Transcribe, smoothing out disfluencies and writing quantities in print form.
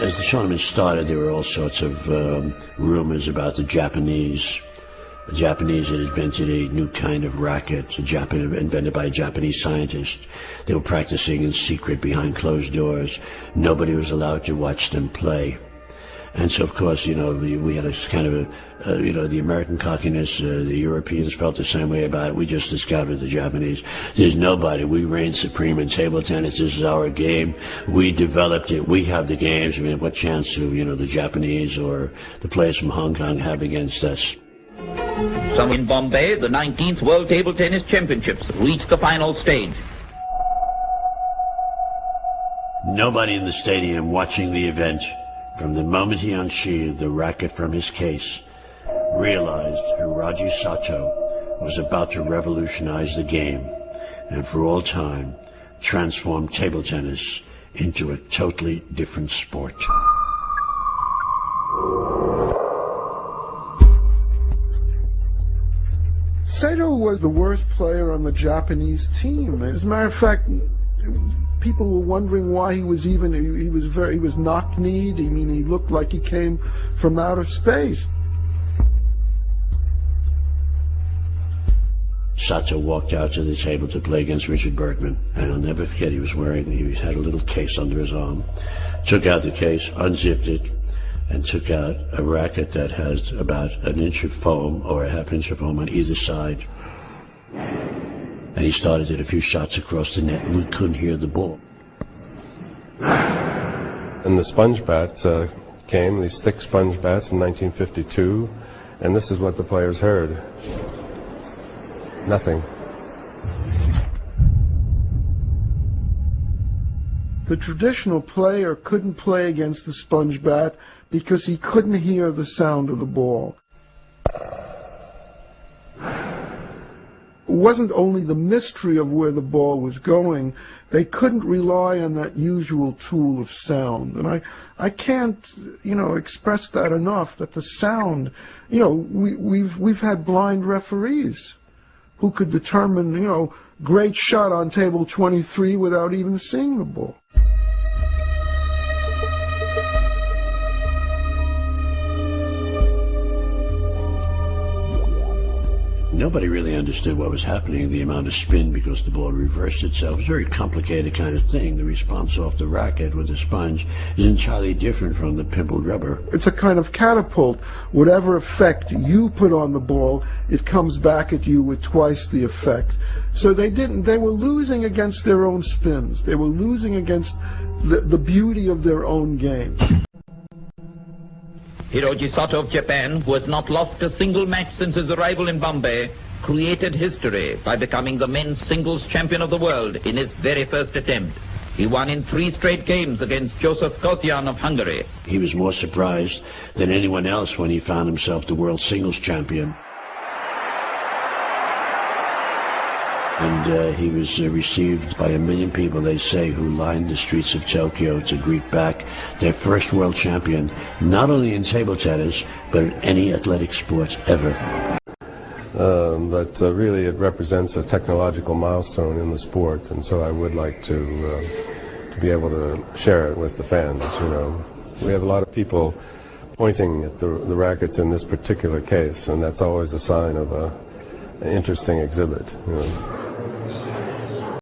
As the tournament started, there were all sorts of rumors about the Japanese. The Japanese had invented a new kind of racket, invented by a Japanese scientist. They were practicing in secret behind closed doors. Nobody was allowed to watch them play. And so, of course, we had a kind of the American cockiness. The Europeans felt the same way about it. We just discovered the Japanese. There's nobody. We reign supreme in table tennis. This is our game. We developed it. We have the games. I mean, what chance do, the Japanese or the players from Hong Kong have against us? So in Bombay, the 19th World Table Tennis Championships reached the final stage. Nobody in the stadium watching the event, from the moment he unsheathed the racket from his case, realized Hiroji Satoh was about to revolutionize the game and for all time transform table tennis into a totally different sport. Satoh was the worst player on the Japanese team. As a matter of fact, people were wondering why he was knock-kneed. I mean, he looked like he came from outer space. Satoh walked out to the table to play against Richard Bergman, and I'll never forget he had a little case under his arm. Took out the case, unzipped it, and took out a racket that has about an inch of foam or a half inch of foam on either side. And he started at a few shots across the net, and we couldn't hear the ball. And the sponge bats came, these thick sponge bats in 1952, and this is what the players heard. Nothing. The traditional player couldn't play against the sponge bat because he couldn't hear the sound of the ball. It wasn't only the mystery of where the ball was going, they couldn't rely on that usual tool of sound. And I can't, express that enough, that the sound, we've had blind referees who could determine, great shot on table 23 without even seeing the ball. Nobody really understood what was happening, the amount of spin, because the ball reversed itself. It's a very complicated kind of thing. The response off the racket with the sponge is entirely different from the pimpled rubber. It's a kind of catapult. Whatever effect you put on the ball, it comes back at you with twice the effect. So they were losing against their own spins. They were losing against the beauty of their own game. Hiroji Satoh of Japan, who has not lost a single match since his arrival in Bombay, created history by becoming the men's singles champion of the world in his very first attempt. He won in 3 straight games against Joseph Kosyan of Hungary. He was more surprised than anyone else when he found himself the world singles champion. And he was received by 1 million people, they say, who lined the streets of Tokyo to greet back their first world champion, not only in table tennis, but in any athletic sport ever. But really it represents a technological milestone in the sport, and so I would like to be able to share it with the fans. We have a lot of people pointing at the rackets in this particular case, and that's always a sign of an interesting exhibit.